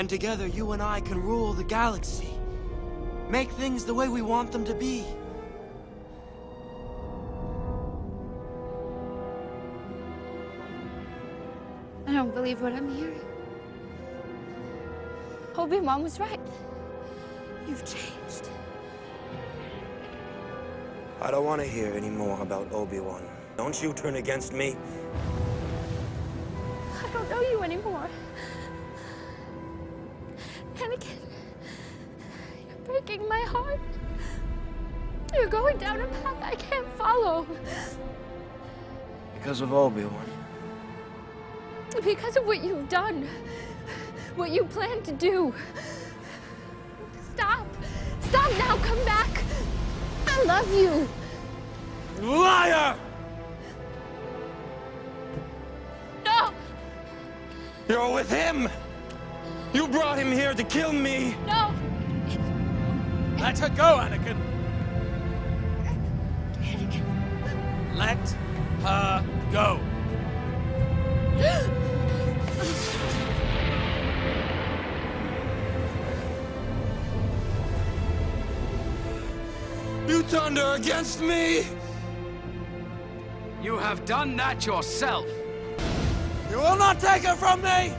And together, you and I can rule the galaxy. Make things the way we want them to be. I don't believe what I'm hearing. Obi-Wan was right. You've changed. I don't want to hear any more about Obi-Wan. Don't you turn against me. I don't know you anymore. Anakin, you're breaking my heart. You're going down a path I can't follow. Because of Obi-Wan. Because of what you've done. What you plan to do. Stop. Stop now. Come back. I love you. Liar! No. You're with him! You brought him here to kill me! No. Let her go, Anakin. Anakin. Let her go. You turned her against me! You have done that yourself. You will not take her from me!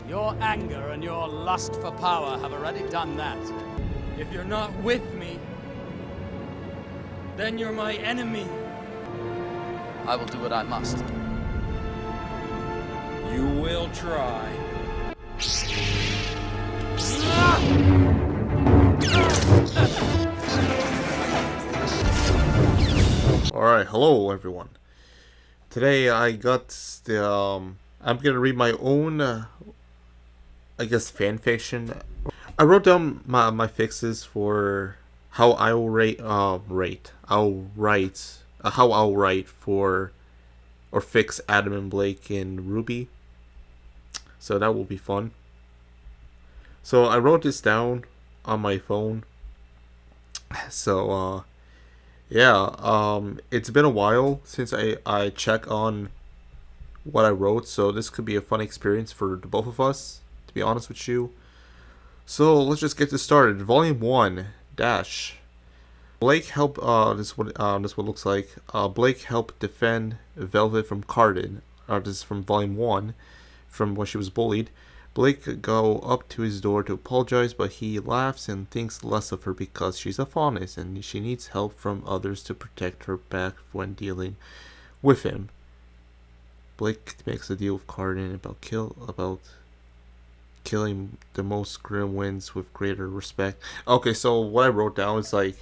Your anger and your lust for power have already done that. If you're not with me, then you're my enemy. I will do what I must. You will try. Alright, hello everyone. Today I got the, I'm gonna read my own, I guess, fanfiction. I wrote down my fixes for how I'll write for, or fix Adam and Blake in RWBY. So that will be fun. So I wrote this down on my phone. So, yeah, it's been a while since I check on what I wrote, so this could be a fun experience for the both of us, to be honest with you. So let's just get this started. Volume 1 dash. Blake helped. This is what it looks like. Blake helped defend Velvet from Cardin. This is from Volume 1, from when she was bullied. Blake go up to his door to apologize, but he laughs and thinks less of her because she's a faunus and she needs help from others to protect her back when dealing with him. Blake makes a deal with Cardin about killing the most grim wins with greater respect. Okay, so what I wrote down is like,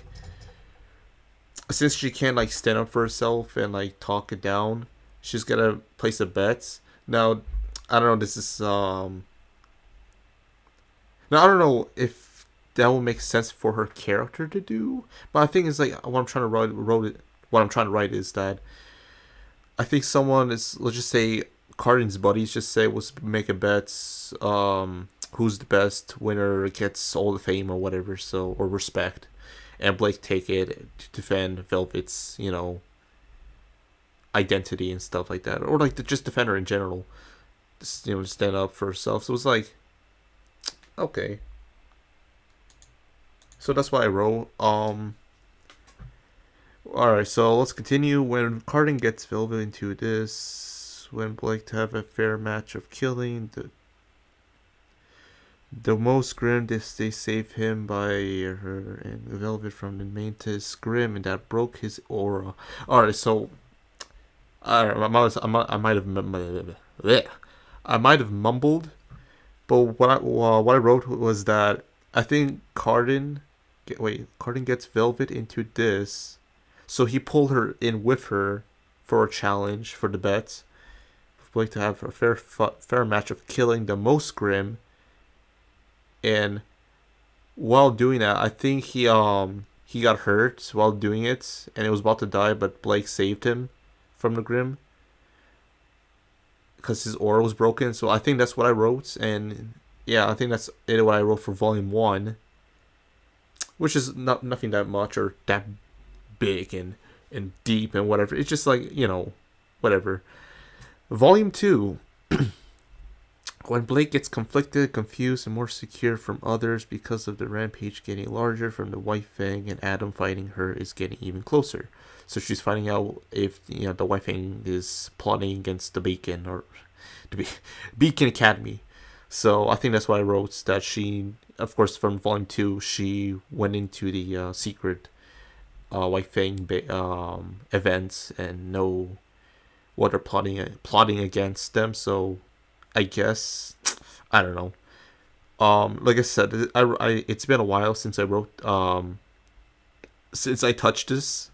since she can't like stand up for herself and like talk it down, she's gotta place the bets. Now, I don't know. This is Now I don't know if that will make sense for her character to do, but I think it's like what I'm trying to write is that I think someone is, let's just say Cardin's buddies, just say was making bets, who's the best winner gets all the fame or whatever, so, or respect, and Blake take it to defend Velvet's, you know, identity and stuff like that, or like to just defend her in general, just, you know, stand up for herself. So it was like, okay. So that's what I wrote. Alright, so let's continue. When Cardin gets Velvet into this, when Blake to have a fair match of killing the most grim, they save him by her and Velvet from the Mantis Grim, and that broke his aura. Alright, so I might have mumbled. But what I wrote was that I think Cardin gets Velvet into this, so he pulled her in with her for a challenge for the bets. Blake to have a fair match of killing the most grim, and while doing that, I think he got hurt while doing it, and it was about to die, but Blake saved him from the grim because his aura was broken. So I think that's what I wrote, and yeah, I think that's what I wrote for Volume 1, which is nothing that much or that big and deep and whatever. It's just like, you know, whatever. Volume 2. When Blake gets conflicted, confused, and more secure from others because of the rampage getting larger from the White Fang, and Adam fighting her is getting even closer. So she's finding out if the White Fang is plotting against the Beacon or the Beacon Academy. So I think that's why I wrote that she, of course, from Volume 2, she went into the secret White Fang events and know what they're plotting against them. So I guess I don't know. Like I said, it's been a while since I wrote since I touched this,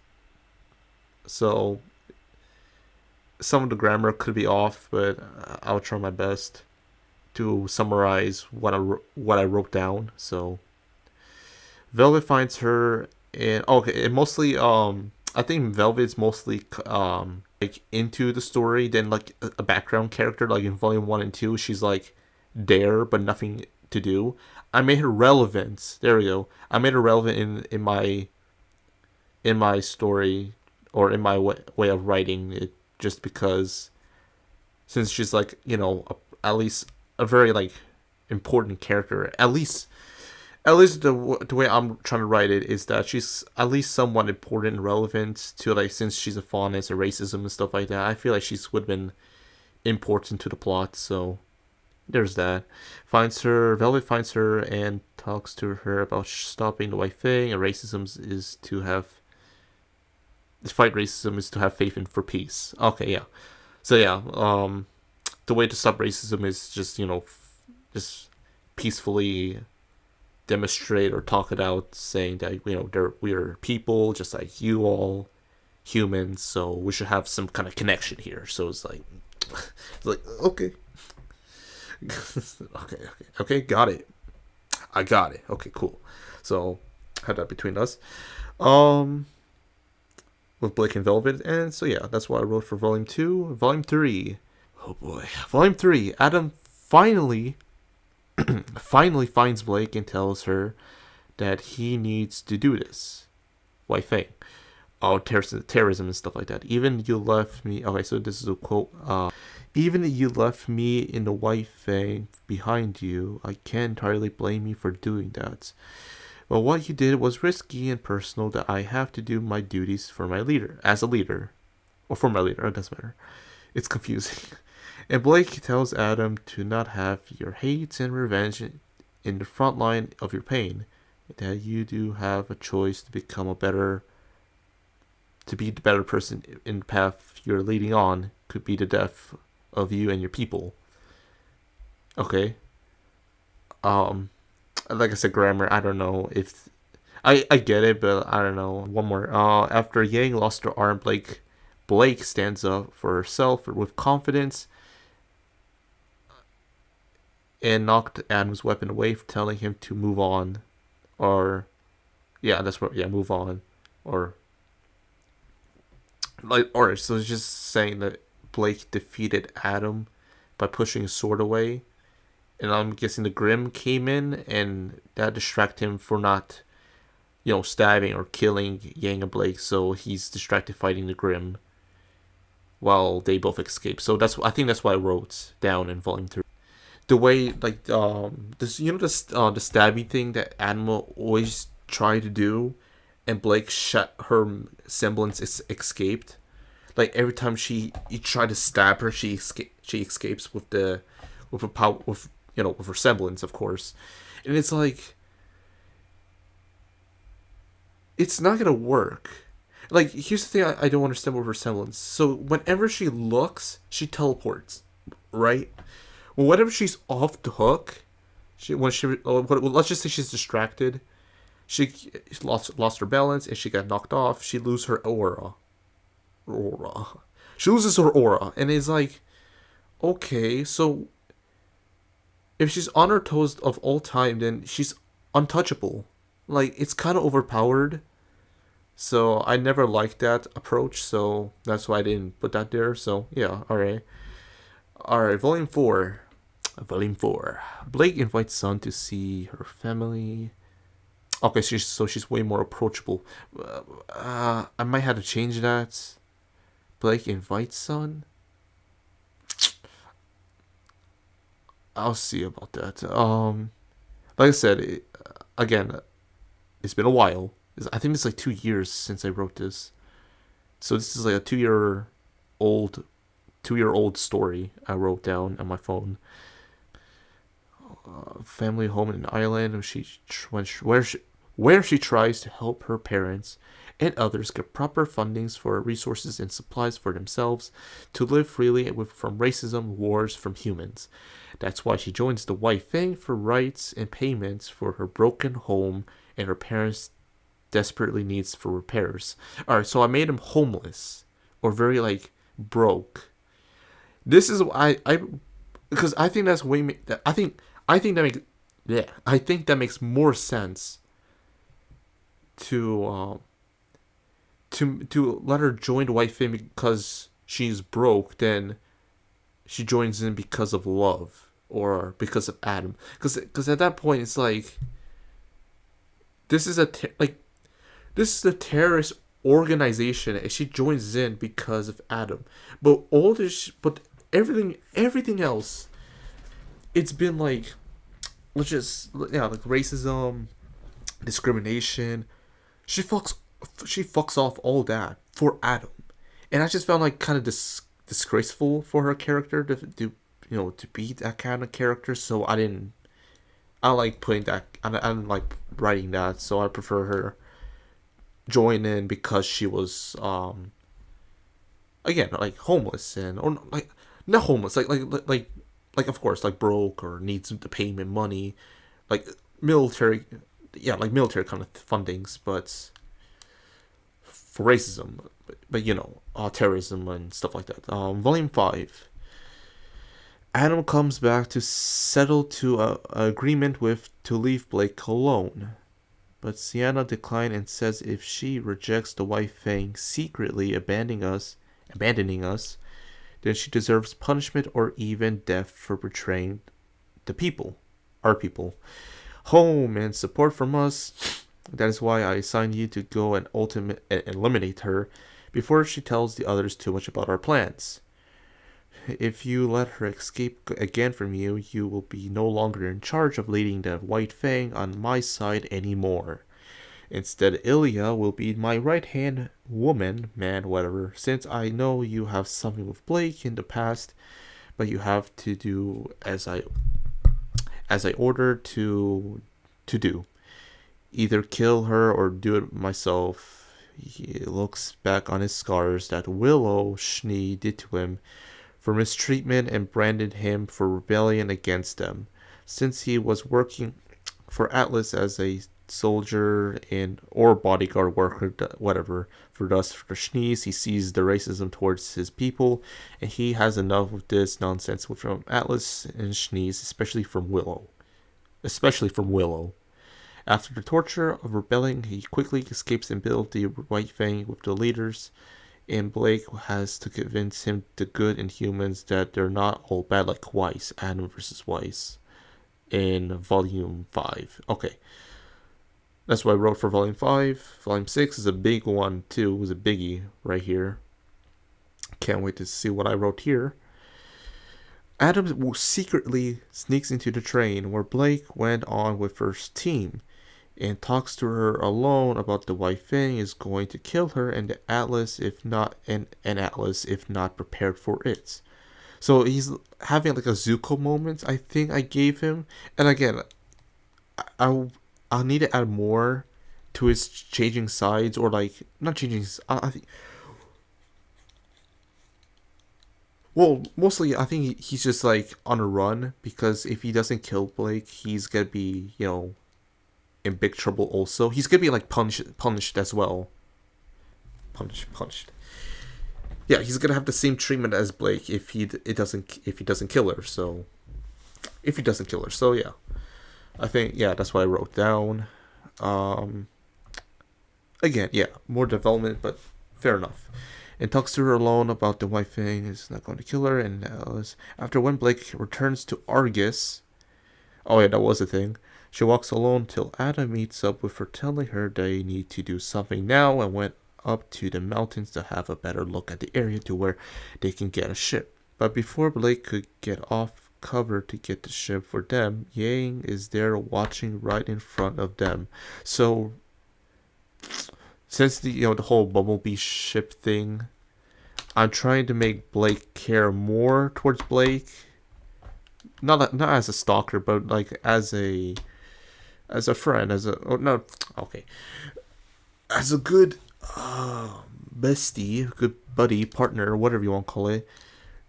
so some of the grammar could be off, but I'll try my best to summarize what I wrote down. So Velvet finds her in okay, it mostly I think Velvet's mostly like into the story than like a background character. Like in volume 1 and 2, she's like there but nothing to do. I made her relevant. There we go. I made her relevant in my story or in my way of writing it, just because since she's like at least a very like important character. At least the way I'm trying to write it is that she's at least somewhat important and relevant to, like, since she's a faunus and racism and stuff like that. I feel like she's would have been important to the plot. So there's that. Velvet finds her and talks to her about stopping the White Fang, and fight racism is to have faith in for peace. Okay, yeah. So yeah, the way to stop racism is just just peacefully demonstrate or talk it out, saying that we are people just like you all, humans, so we should have some kind of connection here. So it's like okay. okay, got it. I got it. Okay, cool. So had that between us with Blake and Velvet. And so yeah, that's what I wrote for volume 2. Volume 3, oh boy, volume 3, Adam finally finds Blake and tells her that he needs to do this. White Fang. Oh, terrorism and stuff like that. Even you left me. Okay, so this is a quote. Even you left me in the White Fang behind you. I can't entirely blame you for doing that. But what you did was risky and personal. That I have to do my duties for my leader, as a leader, or for my leader. It doesn't matter. It's confusing. And Blake tells Adam to not have your hate and revenge in the front line of your pain. That you do have a choice to be the better person in the path you're leading on. Could be the death of you and your people. Okay. Like I said, grammar, I don't know if I get it, but I don't know. One more. After Yang lost her arm, Blake stands up for herself with confidence and knocked Adam's weapon away, telling him to move on. Or move on. Or so it's just saying that Blake defeated Adam by pushing his sword away. And I'm guessing the Grimm came in and that distracted him for not, stabbing or killing Yang and Blake. So he's distracted fighting the Grimm while they both escape. So I think that's why I wrote down in volume 3. The way this the stabbing thing that Adam always tried to do, and Blake her semblance escaped. Like every time he tried to stab her, she escapes with her power, with her semblance, of course. And it's like, it's not gonna work. Like, here's the thing I don't understand with her semblance. So whenever she looks, she teleports, right? Well, whenever she's off the hook, let's just say she's distracted, she lost her balance and she got knocked off. She loses her aura. She loses her aura, and it's like, okay, so if she's on her toes of all time, then she's untouchable. Like, it's kind of overpowered. So I never liked that approach, so that's why I didn't put that there. So yeah, alright, volume 4. Blake invites Sun to see her family. Okay, she's way more approachable. I might have to change that. Blake invites Sun. I'll see about that. Like I said, again, it's been a while. I think it's like 2 years since I wrote this. So this is like a old 2 year old story I wrote down on my phone. Family home in an island where she tries to help her parents and others get proper fundings for resources and supplies for themselves to live freely from racism, wars from humans. That's why she joins the White Fang for rights and payments for her broken home and her parents' desperately needs for repairs. Alright, so I made him homeless or very like broke. This is I because I think that's way I think that makes I think that makes more sense to let her join the White Fang because she's broke than she joins in because of love or because of Adam. Because at that point it's like this is a terrorist organization and she joins in because of Adam. But everything else, it's been like, like racism, discrimination. She fucks off all that for Adam, and I just found like kind of disgraceful for her character to be that kind of character. So I didn't like putting that. I didn't like writing that. So I prefer her join in because she was again like homeless or like not homeless like of course like broke or needs the payment money, like military kind of fundings, but for racism, but terrorism and stuff like that. Volume 5. Adam comes back to settle to a agreement to leave Blake alone. But Sienna declines and says if she rejects the White Fang secretly abandoning us, then she deserves punishment or even death for betraying our people. Home and support from us. That is why I assigned you to go and eliminate her before she tells the others too much about our plans. If you let her escape again from you, you will be no longer in charge of leading the White Fang on my side anymore. Instead, Ilya will be my right-hand woman, man, whatever, since I know you have something with Blake in the past, but you have to do as I ordered to do. Either kill her or do it myself. He looks back on his scars that Willow Schnee did to him for mistreatment and branded him for rebellion against them. Since he was working for Atlas as a soldier or bodyguard worker, whatever, for the Schnees, he sees the racism towards his people, and he has enough of this nonsense from Atlas and Schnees, especially from Willow. After the torture of rebelling, he quickly escapes and builds the White Fang with the leaders, and Blake has to convince him, the good in humans, that they're not all bad like Weiss, Adam versus Weiss, in Volume 5. Okay. That's what I wrote for Volume 5. Volume 6 is a big one, too. It was a biggie right here. Can't wait to see what I wrote here. Adam secretly sneaks into the train where Blake went on with her team and talks to her alone about the White Fang is going to kill her and the Atlas if not prepared for it. So he's having like a Zuko moment, I think I gave him. And again, I'll need to add more to his changing sides, or like not changing. I think. Well, mostly I think he's just like on a run, because if he doesn't kill Blake, he's gonna be in big trouble. Also, he's gonna be like punished as well. Punished. Yeah, he's gonna have the same treatment as Blake if he doesn't kill her. So yeah. I think, yeah, that's what I wrote down. Again, yeah, more development, but fair enough. And talks to her alone about the White Fang is not going to kill her. And after when Blake returns to Argus, oh yeah, that was a thing. She walks alone till Adam meets up with her, telling her they need to do something now, and went up to the mountains to have a better look at the area to where they can get a ship. But before Blake could get off cover to get the ship for them. Yang is there watching right in front of them. So since the whole Bumblebee ship thing, I'm trying to make Blake care more towards Blake. Not as a stalker, but like as a friend, as a as a good bestie, good buddy, partner, whatever you want to call it.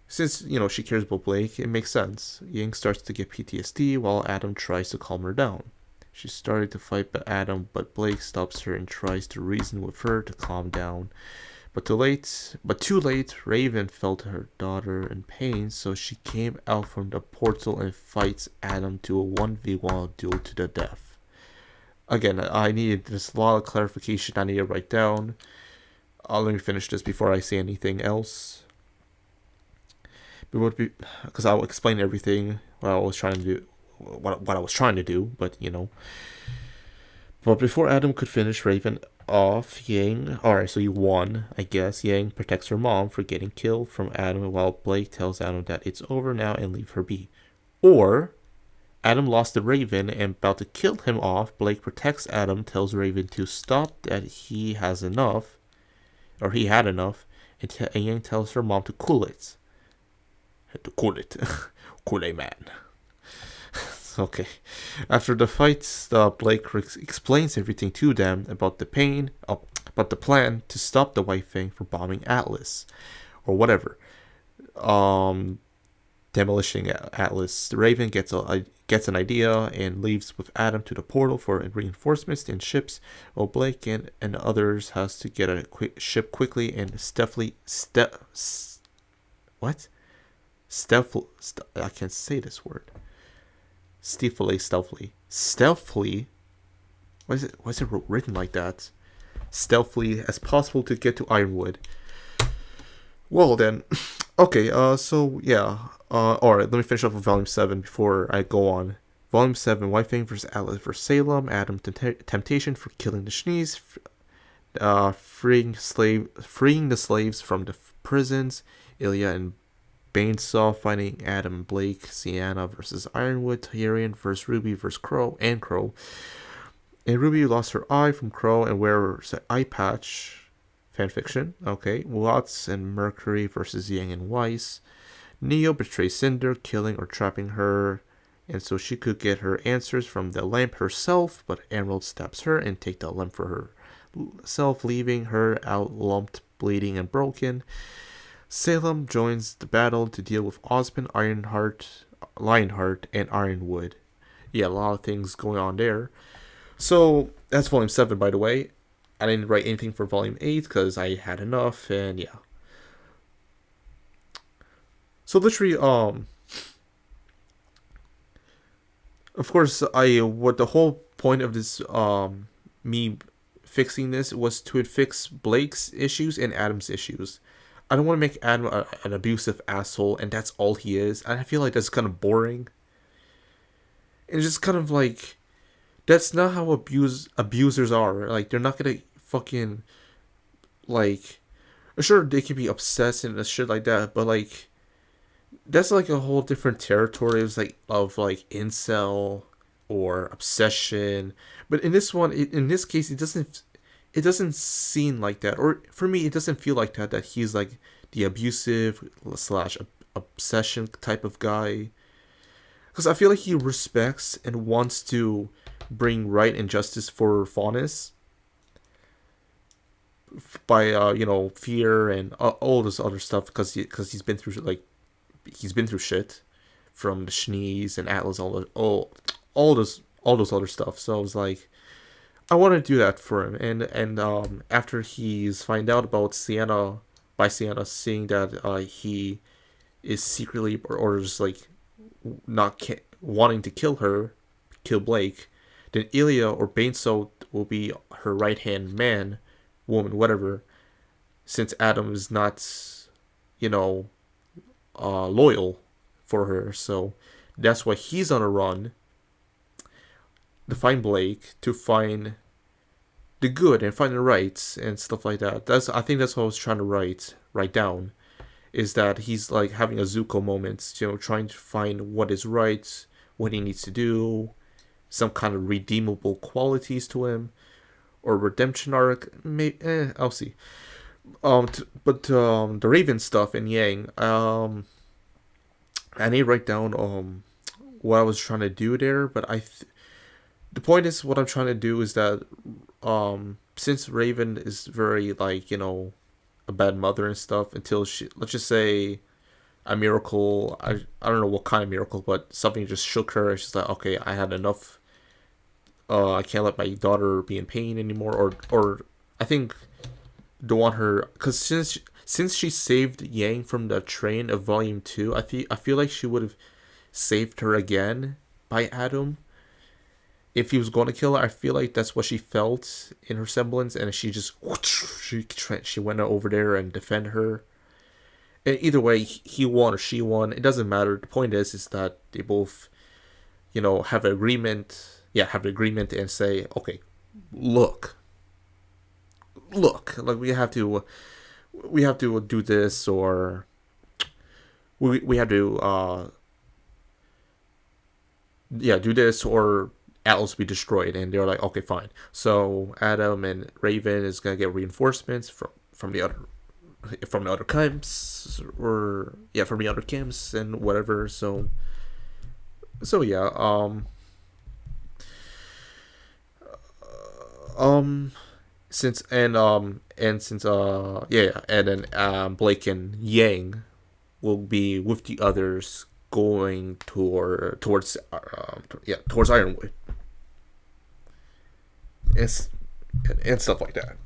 Since she cares about Blake, it makes sense. Yang starts to get PTSD while Adam tries to calm her down. She's starting to fight but Blake stops her and tries to reason with her to calm down. But too late, Raven felt her daughter in pain, so she came out from the portal and fights Adam to a 1v1 duel to the death. Again, there's a lot of clarification I need to write down. Let me finish this before I say anything else. Because I'll explain everything what I was trying to do, what I was trying to do, but But before Adam could finish Raven off, alright, so he won, I guess. Yang protects her mom for getting killed from Adam, while Blake tells Adam that it's over now and leave her be. Or Adam lost the Raven and about to kill him off. Blake protects Adam, tells Raven to stop, that he has enough, or he had enough, and Yang tells her mom to cool it. Cool it, man. Okay. After the fight, Blake explains everything to them about the about the plan to stop the White Fang from bombing Atlas, or whatever. Demolishing Atlas. Raven gets an idea and leaves with Adam to the portal for reinforcements and ships, while Blake and others has to get a ship quickly and stealthily. I can't say this word. Stealthily. Why is it written like that? Stealthily as possible to get to Ironwood. Well then, okay. So yeah. All right. Let me finish up with Volume 7 before I go on. Volume 7: White Fang vs. Atlas vs. Salem. Adam temptation for killing the Shnees. Freeing the slaves from the prisons. Ilya and Banesaw fighting Adam, Blake, Sienna versus Ironwood, Tyrion versus RWBY versus Crow. And RWBY lost her eye from Crow and wears an eye patch. Fanfiction. Okay. Watts and Mercury versus Yang and Weiss. Neo betrays Cinder, killing or trapping her, and so she could get her answers from the lamp herself, but Emerald stabs her and takes the lamp for herself, leaving her out lumped, bleeding, and broken. Salem joins the battle to deal with Osmond, Lionheart, and Ironwood. Yeah, a lot of things going on there. So, that's Volume 7, by the way. I didn't write anything for Volume 8 because I had enough, and yeah. So, literally, of course, what the whole point of this, me fixing this was to fix Blake's issues and Adam's issues. I don't want to make Adam an abusive asshole, and that's all he is. And I feel like that's kind of boring. It's just kind of like, that's not how abusers are. Like, they're not gonna fucking, like, sure, they can be obsessed and shit like that, but like, that's like a whole different territory. It's like of like incel or obsession. But in this one, in this case, it doesn't seem like that, or for me, it doesn't feel like that he's like the abusive / obsession type of guy. Because I feel like he respects and wants to bring right and justice for Faunus by fear and all this other stuff, because he's been through shit from the Shnees and Atlas, all those other stuff. So I was like, I want to do that for him, and after he's find out about Sienna seeing that he is secretly or just like not wanting to kill Blake, then Ilya or Banesaw will be her right hand man, woman, whatever, since Adam is not, loyal for her. So that's why he's on a run to find Blake, to find the good and find the rights and stuff like that. I think that's what I was trying to write down. is that he's like having a Zuko moment, trying to find what is right, what he needs to do, some kind of redeemable qualities to him, or redemption arc. Maybe, I'll see. But the Raven stuff and Yang, I need to write down what I was trying to do there, but the point is, what I'm trying to do is that since Raven is very like a bad mother and stuff, until she, let's just say, a miracle, I don't know what kind of miracle, but something just shook her and she's like, okay, I had enough. I can't let my daughter be in pain anymore, or I think don't want her, because since she saved Yang from the train of Volume 2, I feel like she would have saved her again by Adam. If he was going to kill her, I feel like that's what she felt in her semblance, and she just she went over there and defend her. And either way, he won or she won. It doesn't matter. The point is that they both, have an agreement. Yeah, have an agreement and say, okay, look, like we have to do this, or we have to do this, or Atlas be destroyed. And they're like, okay, fine. So Adam and Raven is gonna get reinforcements from the other camps, or from the other camps and whatever. So yeah, since and then Blake and Yang will be with the others going towards Ironwood and stuff like that.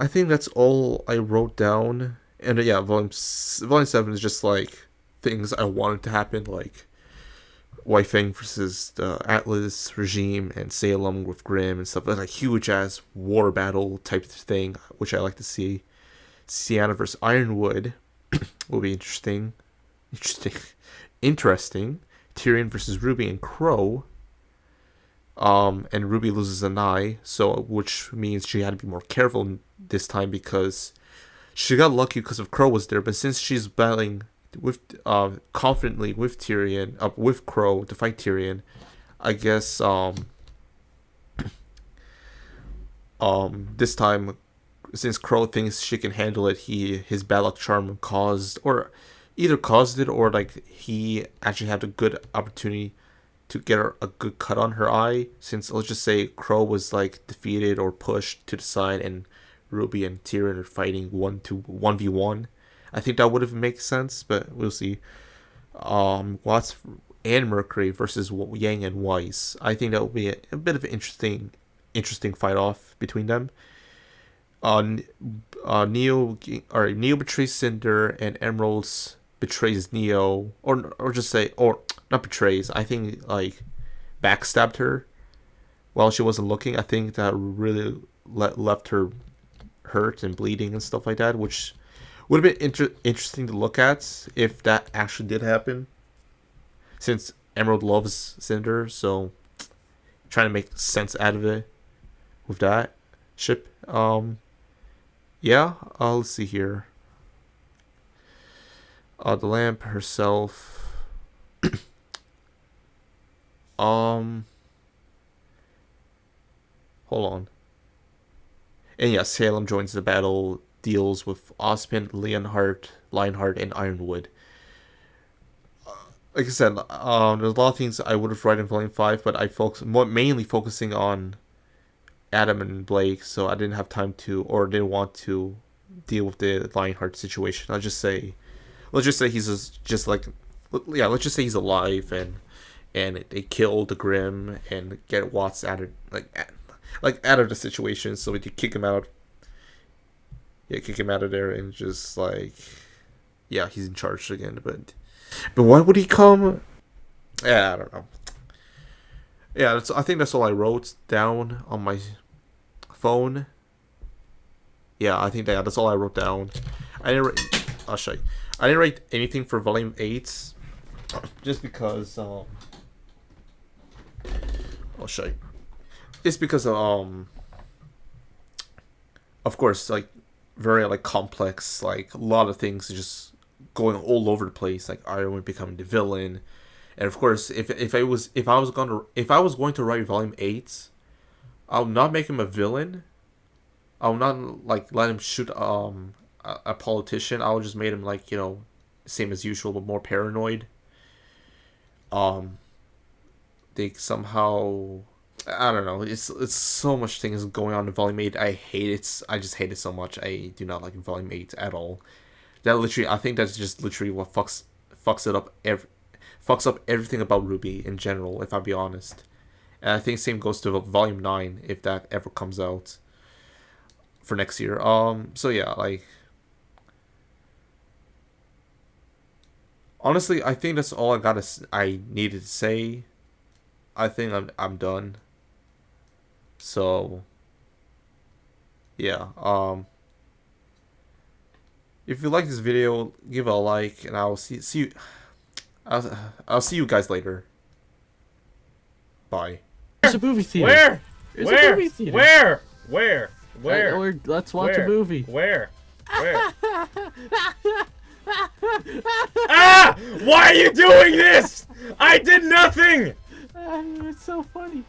I think that's all I wrote down. And volume 7 is just like things I wanted to happen, like White Fang versus the Atlas regime and Salem with Grimm and stuff, like huge ass war battle type of thing, which I like to see. Sienna versus Ironwood will be interesting. Tyrion versus Ruby and Crow. And Ruby loses an eye, which means she had to be more careful this time, because she got lucky because of Crow was there. But since she's battling with confidently with Tyrion, with Crow to fight Tyrion, I guess this time, since Crow thinks she can handle it, his bad luck charm caused it, or like he actually had a good opportunity to get a good cut on her eye, since let's just say Crow was like defeated or pushed to the side and Ruby and Tyrion are fighting 1v1. I think that would have made sense, but we'll see. Watts and Mercury versus Yang and Weiss. I think that would be a bit of an interesting fight off between them. Neo betrays Cinder, and Emeralds betrays Neo, or just say, or not betrays. I think like backstabbed her while she wasn't looking. I think that really left her hurt and bleeding and stuff like that, which would have been interesting to look at if that actually did happen, since Emerald loves Cinder. So trying to make sense out of it with that ship. Let's see here. The lamp herself. Hold on. And Salem joins the battle, deals with Osmond, Lionheart, and Ironwood. Like I said, there's a lot of things I would have written in Volume 5, but I mainly focusing on Adam and Blake, so I didn't have time to, or didn't want to, deal with the Lionheart situation. Let's just say he's let's just say he's alive, and they kill the Grimm and get Watts out of out of the situation, so we could kick him out. Yeah, kick him out of there, and just he's in charge again. But why would he come? Yeah, I don't know. Yeah, I think that's all I wrote down on my phone. Yeah, I think that's all I wrote down. I'll show you. I didn't write anything for Volume 8, just because I'll show you. It's because of course, like, very like complex, like a lot of things just going all over the place, like Iron Man becoming the villain. And of course, if I was going to write Volume 8, I would not make him a villain. I would not like let him shoot a politician. I would just make him like, you know, same as usual but more paranoid. They somehow, I don't know. It's so much things going on in Volume 8. I hate it. I just hate it so much. I do not like Volume 8 at all. That literally, I think that's just literally what fucks up everything about RWBY in general, if I'll be honest. And I think same goes to Volume 9 if that ever comes out for next year. So yeah, like, honestly, I think that's all I needed to say. I think I'm done. So yeah, if you like this video, give it a like, and I'll see you. I'll see you guys later. Bye. There's a movie theater. Where? There's Where? a movie theater. Where? Let's watch a movie. Where? Ah! Why are you doing this? I did nothing! It's so funny.